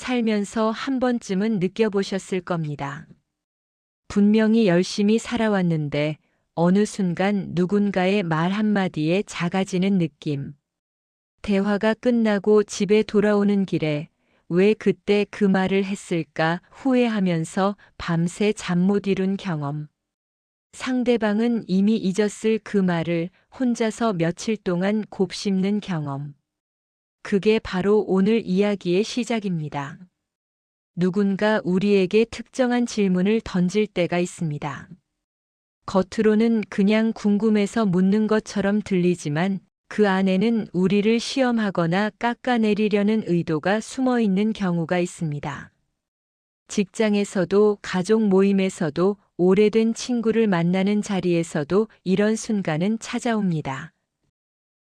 살면서 한 번쯤은 느껴보셨을 겁니다. 분명히 열심히 살아왔는데 어느 순간 누군가의 말 한마디에 작아지는 느낌. 대화가 끝나고 집에 돌아오는 길에 왜 그때 그 말을 했을까 후회하면서 밤새 잠 못 이룬 경험. 상대방은 이미 잊었을 그 말을 혼자서 며칠 동안 곱씹는 경험. 그게 바로 오늘 이야기의 시작입니다. 누군가 우리에게 특정한 질문을 던질 때가 있습니다. 겉으로는 그냥 궁금해서 묻는 것처럼 들리지만 그 안에는 우리를 시험하거나 깎아내리려는 의도가 숨어 있는 경우가 있습니다. 직장에서도 가족 모임에서도 오래된 친구를 만나는 자리에서도 이런 순간은 찾아옵니다.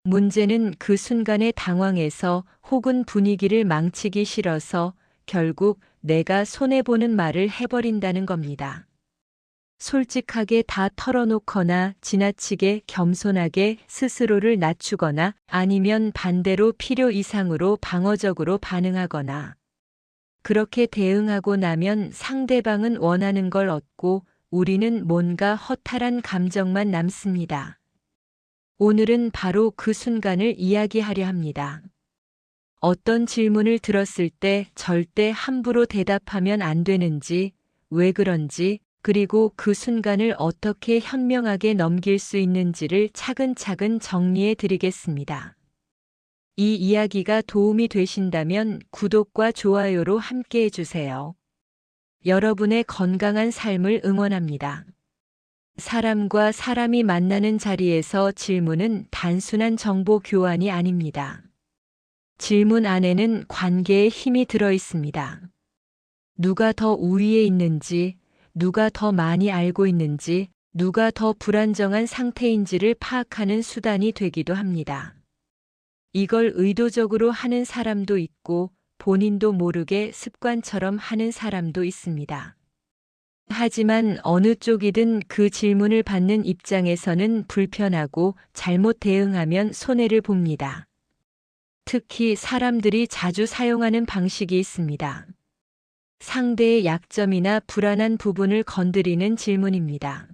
문제는 그 순간에 당황해서 혹은 분위기를 망치기 싫어서 결국 내가 손해보는 말을 해버린다는 겁니다. 솔직하게 다 털어놓거나 지나치게 겸손하게 스스로를 낮추거나 아니면 반대로 필요 이상으로 방어적으로 반응하거나 그렇게 대응하고 나면 상대방은 원하는 걸 얻고 우리는 뭔가 허탈한 감정만 남습니다. 오늘은 바로 그 순간을 이야기하려 합니다. 어떤 질문을 들었을 때 절대 함부로 대답하면 안 되는지, 왜 그런지, 그리고 그 순간을 어떻게 현명하게 넘길 수 있는지를 차근차근 정리해 드리겠습니다. 이 이야기가 도움이 되신다면 구독과 좋아요로 함께 해주세요. 여러분의 건강한 삶을 응원합니다. 사람과 사람이 만나는 자리에서 질문은 단순한 정보 교환이 아닙니다. 질문 안에는 관계의 힘이 들어 있습니다. 누가 더 우위에 있는지, 누가 더 많이 알고 있는지, 누가 더 불안정한 상태인지를 파악하는 수단이 되기도 합니다. 이걸 의도적으로 하는 사람도 있고 본인도 모르게 습관처럼 하는 사람도 있습니다. 하지만 어느 쪽이든 그 질문을 받는 입장에서는 불편하고 잘못 대응하면 손해를 봅니다. 특히 사람들이 자주 사용하는 방식이 있습니다. 상대의 약점이나 불안한 부분을 건드리는 질문입니다.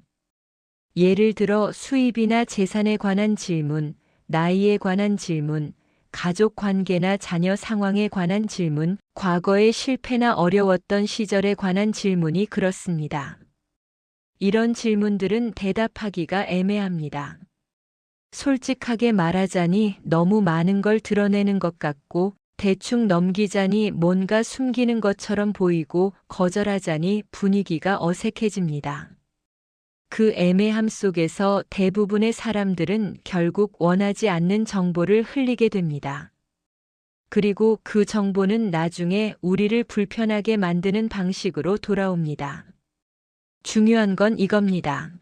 예를 들어 수입이나 재산에 관한 질문, 나이에 관한 질문, 가족 관계나 자녀 상황에 관한 질문, 과거의 실패나 어려웠던 시절에 관한 질문이 그렇습니다. 이런 질문들은 대답하기가 애매합니다. 솔직하게 말하자니 너무 많은 걸 드러내는 것 같고 대충 넘기자니 뭔가 숨기는 것처럼 보이고 거절하자니 분위기가 어색해집니다. 그 애매함 속에서 대부분의 사람들은 결국 원하지 않는 정보를 흘리게 됩니다. 그리고 그 정보는 나중에 우리를 불편하게 만드는 방식으로 돌아옵니다. 중요한 건 이겁니다.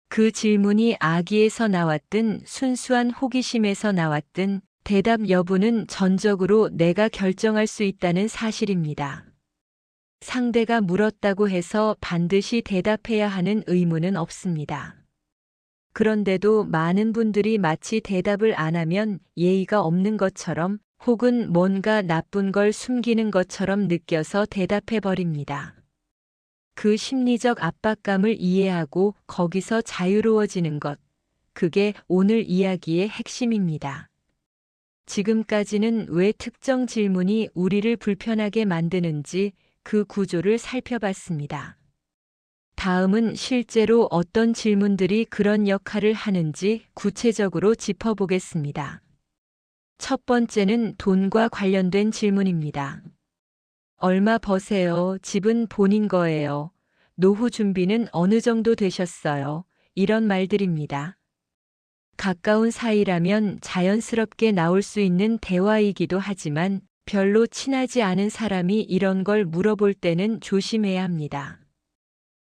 그 질문이 악의에서 나왔든 순수한 호기심에서 나왔든 대답 여부는 전적으로 내가 결정할 수 있다는 사실입니다. 상대가 물었다고 해서 반드시 대답해야 하는 의무는 없습니다. 그런데도 많은 분들이 마치 대답을 안 하면 예의가 없는 것처럼 혹은 뭔가 나쁜 걸 숨기는 것처럼 느껴서 대답해 버립니다. 그 심리적 압박감을 이해하고 거기서 자유로워지는 것, 그게 오늘 이야기의 핵심입니다. 지금까지는 왜 특정 질문이 우리를 불편하게 만드는지 그 구조를 살펴봤습니다. 다음은 실제로 어떤 질문들이 그런 역할을 하는지 구체적으로 짚어보겠습니다. 첫 번째는 돈과 관련된 질문입니다. 얼마 버세요? 집은 본인 거예요? 노후 준비는 어느 정도 되셨어요? 이런 말들입니다. 가까운 사이라면 자연스럽게 나올 수 있는 대화이기도 하지만 별로 친하지 않은 사람이 이런 걸 물어볼 때는 조심해야 합니다.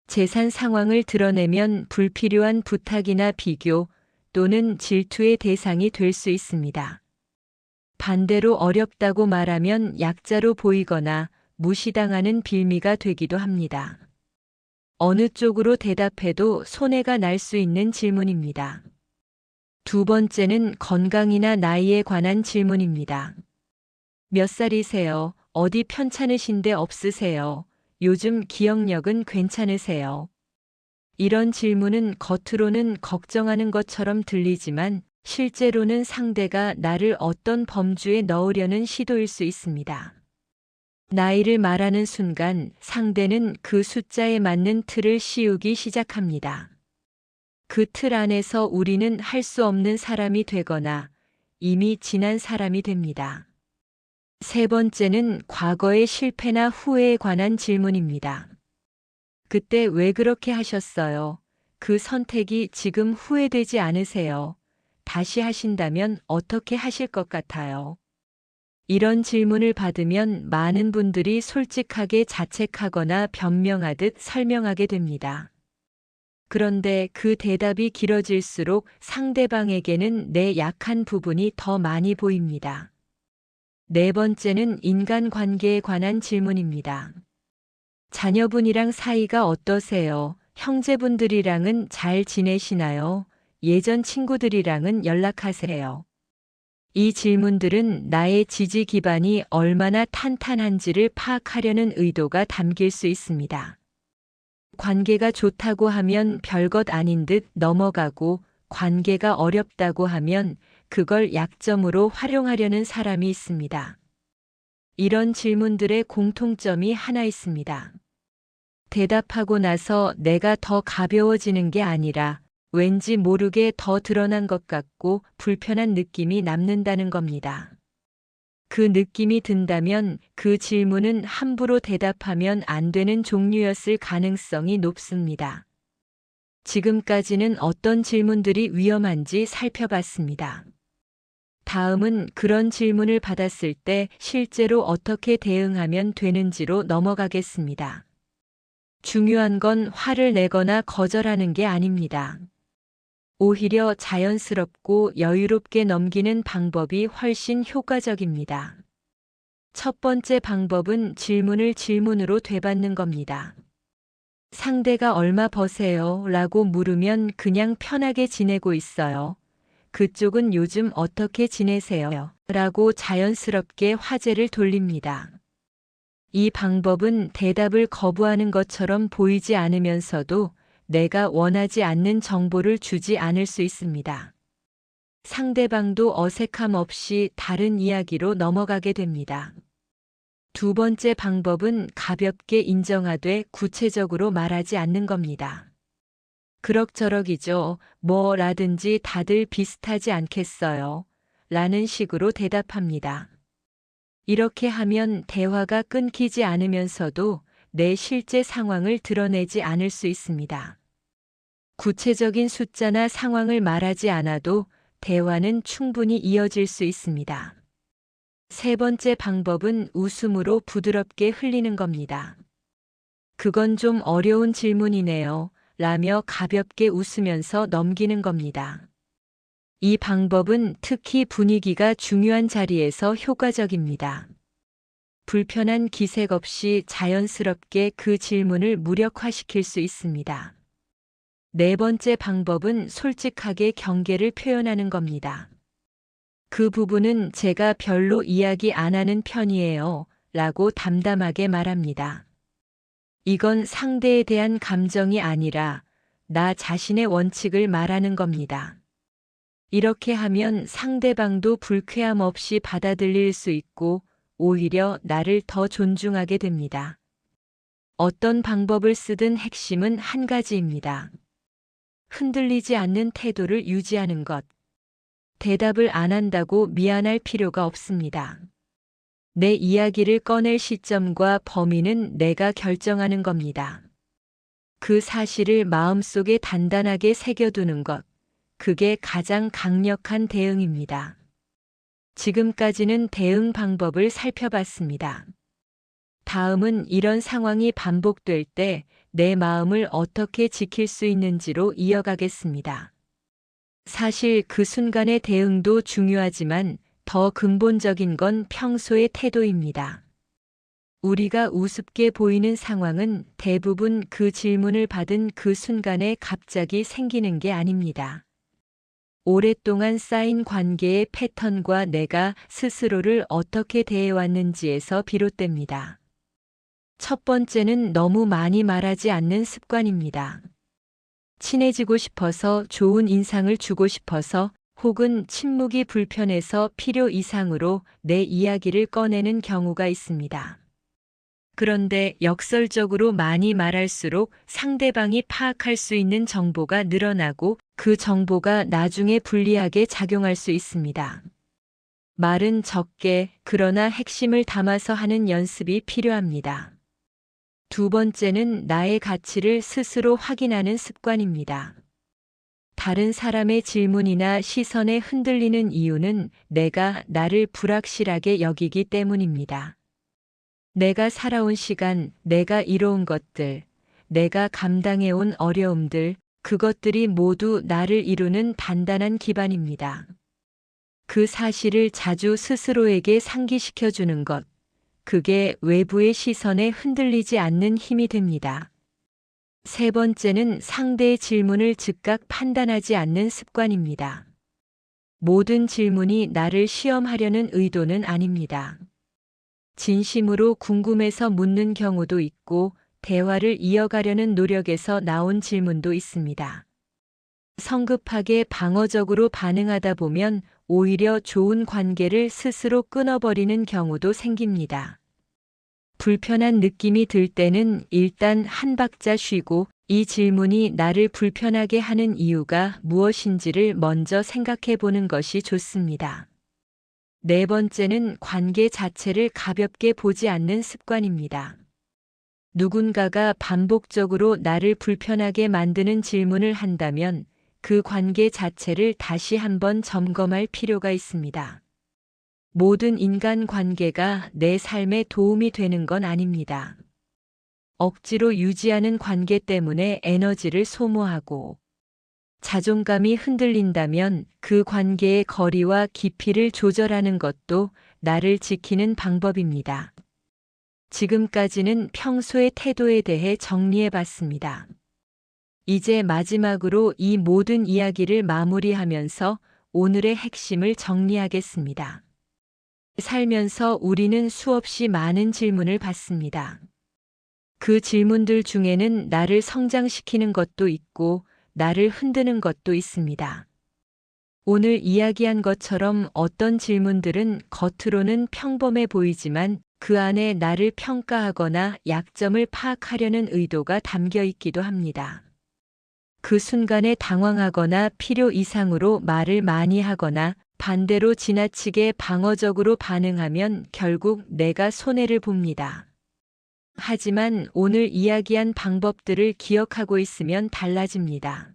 재산 상황을 드러내면 불필요한 부탁이나 비교 또는 질투의 대상이 될 수 있습니다. 반대로 어렵다고 말하면 약자로 보이거나 무시당하는 빌미가 되기도 합니다. 어느 쪽으로 대답해도 손해가 날 수 있는 질문입니다. 두 번째는 건강이나 나이에 관한 질문입니다. 몇 살이세요? 어디 편찮으신 데 없으세요? 요즘 기억력은 괜찮으세요? 이런 질문은 겉으로는 걱정하는 것처럼 들리지만 실제로는 상대가 나를 어떤 범주에 넣으려는 시도일 수 있습니다. 나이를 말하는 순간 상대는 그 숫자에 맞는 틀을 씌우기 시작합니다. 그 틀 안에서 우리는 할 수 없는 사람이 되거나 이미 지난 사람이 됩니다. 세 번째는 과거의 실패나 후회에 관한 질문입니다. 그때 왜 그렇게 하셨어요? 그 선택이 지금 후회되지 않으세요? 다시 하신다면 어떻게 하실 것 같아요? 이런 질문을 받으면 많은 분들이 솔직하게 자책하거나 변명하듯 설명하게 됩니다. 그런데 그 대답이 길어질수록 상대방에게는 내 약한 부분이 더 많이 보입니다. 네 번째는 인간관계에 관한 질문입니다. 자녀분이랑 사이가 어떠세요? 형제분들이랑은 잘 지내시나요? 예전 친구들이랑은 연락하세요? 이 질문들은 나의 지지 기반이 얼마나 탄탄한지를 파악하려는 의도가 담길 수 있습니다. 관계가 좋다고 하면 별것 아닌 듯 넘어가고 관계가 어렵다고 하면 그걸 약점으로 활용하려는 사람이 있습니다. 이런 질문들의 공통점이 하나 있습니다. 대답하고 나서 내가 더 가벼워지는 게 아니라 왠지 모르게 더 드러난 것 같고 불편한 느낌이 남는다는 겁니다. 그 느낌이 든다면 그 질문은 함부로 대답하면 안 되는 종류였을 가능성이 높습니다. 지금까지는 어떤 질문들이 위험한지 살펴봤습니다. 다음은 그런 질문을 받았을 때 실제로 어떻게 대응하면 되는지로 넘어가겠습니다. 중요한 건 화를 내거나 거절하는 게 아닙니다. 오히려 자연스럽고 여유롭게 넘기는 방법이 훨씬 효과적입니다. 첫 번째 방법은 질문을 질문으로 되받는 겁니다. 상대가 얼마 버세요? 라고 물으면 그냥 편하게 지내고 있어요. 그쪽은 요즘 어떻게 지내세요? 라고 자연스럽게 화제를 돌립니다. 이 방법은 대답을 거부하는 것처럼 보이지 않으면서도 내가 원하지 않는 정보를 주지 않을 수 있습니다. 상대방도 어색함 없이 다른 이야기로 넘어가게 됩니다. 두 번째 방법은 가볍게 인정하되 구체적으로 말하지 않는 겁니다. 그럭저럭이죠. 뭐라든지 다들 비슷하지 않겠어요? 라는 식으로 대답합니다. 이렇게 하면 대화가 끊기지 않으면서도 내 실제 상황을 드러내지 않을 수 있습니다. 구체적인 숫자나 상황을 말하지 않아도 대화는 충분히 이어질 수 있습니다. 세 번째 방법은 웃음으로 부드럽게 흘리는 겁니다. 그건 좀 어려운 질문이네요. 라며 가볍게 웃으면서 넘기는 겁니다. 이 방법은 특히 분위기가 중요한 자리에서 효과적입니다. 불편한 기색 없이 자연스럽게 그 질문을 무력화시킬 수 있습니다. 네 번째 방법은 솔직하게 경계를 표현하는 겁니다. 그 부분은 제가 별로 이야기 안 하는 편이에요. 라고 담담하게 말합니다. 이건 상대에 대한 감정이 아니라 나 자신의 원칙을 말하는 겁니다. 이렇게 하면 상대방도 불쾌함 없이 받아들일 수 있고 오히려 나를 더 존중하게 됩니다. 어떤 방법을 쓰든 핵심은 한 가지입니다. 흔들리지 않는 태도를 유지하는 것. 대답을 안 한다고 미안할 필요가 없습니다. 내 이야기를 꺼낼 시점과 범위는 내가 결정하는 겁니다. 그 사실을 마음속에 단단하게 새겨두는 것. 그게 가장 강력한 대응입니다. 지금까지는 대응 방법을 살펴봤습니다. 다음은 이런 상황이 반복될 때 내 마음을 어떻게 지킬 수 있는지로 이어가겠습니다. 사실 그 순간의 대응도 중요하지만 더 근본적인 건 평소의 태도입니다. 우리가 우습게 보이는 상황은 대부분 그 질문을 받은 그 순간에 갑자기 생기는 게 아닙니다. 오랫동안 쌓인 관계의 패턴과 내가 스스로를 어떻게 대해왔는지에서 비롯됩니다. 첫 번째는 너무 많이 말하지 않는 습관입니다. 친해지고 싶어서, 좋은 인상을 주고 싶어서, 혹은 침묵이 불편해서 필요 이상으로 내 이야기를 꺼내는 경우가 있습니다. 그런데 역설적으로 많이 말할수록 상대방이 파악할 수 있는 정보가 늘어나고 그 정보가 나중에 불리하게 작용할 수 있습니다. 말은 적게, 그러나 핵심을 담아서 하는 연습이 필요합니다. 두 번째는 나의 가치를 스스로 확인하는 습관입니다. 다른 사람의 질문이나 시선에 흔들리는 이유는 내가 나를 불확실하게 여기기 때문입니다. 내가 살아온 시간, 내가 이뤄온 것들, 내가 감당해온 어려움들, 그것들이 모두 나를 이루는 단단한 기반입니다. 그 사실을 자주 스스로에게 상기시켜주는 것, 그게 외부의 시선에 흔들리지 않는 힘이 됩니다. 세 번째는 상대의 질문을 즉각 판단하지 않는 습관입니다. 모든 질문이 나를 시험하려는 의도는 아닙니다. 진심으로 궁금해서 묻는 경우도 있고, 대화를 이어가려는 노력에서 나온 질문도 있습니다. 성급하게 방어적으로 반응하다 보면 오히려 좋은 관계를 스스로 끊어버리는 경우도 생깁니다. 불편한 느낌이 들 때는 일단 한 박자 쉬고 이 질문이 나를 불편하게 하는 이유가 무엇인지를 먼저 생각해 보는 것이 좋습니다. 네 번째는 관계 자체를 가볍게 보지 않는 습관입니다. 누군가가 반복적으로 나를 불편하게 만드는 질문을 한다면 그 관계 자체를 다시 한번 점검할 필요가 있습니다. 모든 인간 관계가 내 삶에 도움이 되는 건 아닙니다. 억지로 유지하는 관계 때문에 에너지를 소모하고 자존감이 흔들린다면 그 관계의 거리와 깊이를 조절하는 것도 나를 지키는 방법입니다. 지금까지는 평소의 태도에 대해 정리해 봤습니다. 이제 마지막으로 이 모든 이야기를 마무리하면서 오늘의 핵심을 정리하겠습니다. 살면서 우리는 수없이 많은 질문을 받습니다. 그 질문들 중에는 나를 성장시키는 것도 있고 나를 흔드는 것도 있습니다. 오늘 이야기한 것처럼 어떤 질문들은 겉으로는 평범해 보이지만 그 안에 나를 평가하거나 약점을 파악하려는 의도가 담겨 있기도 합니다. 그 순간에 당황하거나 필요 이상으로 말을 많이 하거나 반대로 지나치게 방어적으로 반응하면 결국 내가 손해를 봅니다. 하지만 오늘 이야기한 방법들을 기억하고 있으면 달라집니다.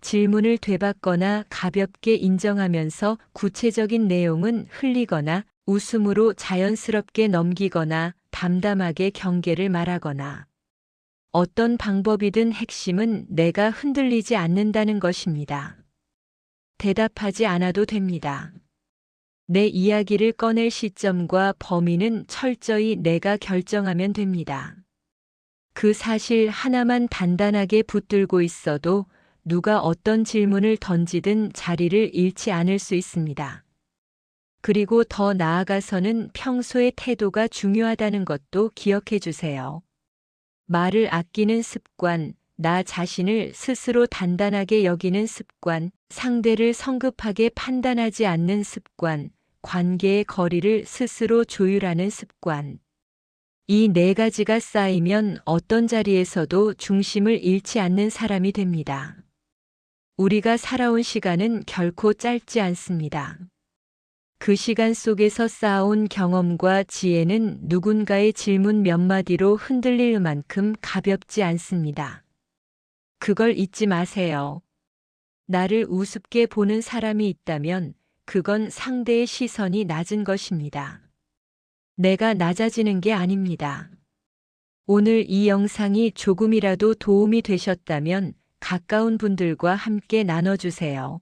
질문을 되받거나 가볍게 인정하면서 구체적인 내용은 흘리거나 웃음으로 자연스럽게 넘기거나 담담하게 경계를 말하거나 어떤 방법이든 핵심은 내가 흔들리지 않는다는 것입니다. 대답하지 않아도 됩니다. 내 이야기를 꺼낼 시점과 범위는 철저히 내가 결정하면 됩니다. 그 사실 하나만 단단하게 붙들고 있어도 누가 어떤 질문을 던지든 자리를 잃지 않을 수 있습니다. 그리고 더 나아가서는 평소의 태도가 중요하다는 것도 기억해 주세요. 말을 아끼는 습관, 나 자신을 스스로 단단하게 여기는 습관, 상대를 성급하게 판단하지 않는 습관, 관계의 거리를 스스로 조율하는 습관. 이 네 가지가 쌓이면 어떤 자리에서도 중심을 잃지 않는 사람이 됩니다. 우리가 살아온 시간은 결코 짧지 않습니다. 그 시간 속에서 쌓아온 경험과 지혜는 누군가의 질문 몇 마디로 흔들릴 만큼 가볍지 않습니다. 그걸 잊지 마세요. 나를 우습게 보는 사람이 있다면 그건 상대의 시선이 낮은 것입니다. 내가 낮아지는 게 아닙니다. 오늘 이 영상이 조금이라도 도움이 되셨다면 가까운 분들과 함께 나눠주세요.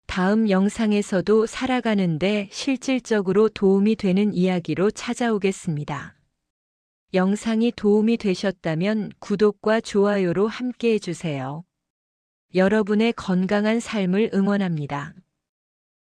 다음 영상에서도 살아가는데 실질적으로 도움이 되는 이야기로 찾아오겠습니다. 영상이 도움이 되셨다면 구독과 좋아요로 함께 해주세요. 여러분의 건강한 삶을 응원합니다.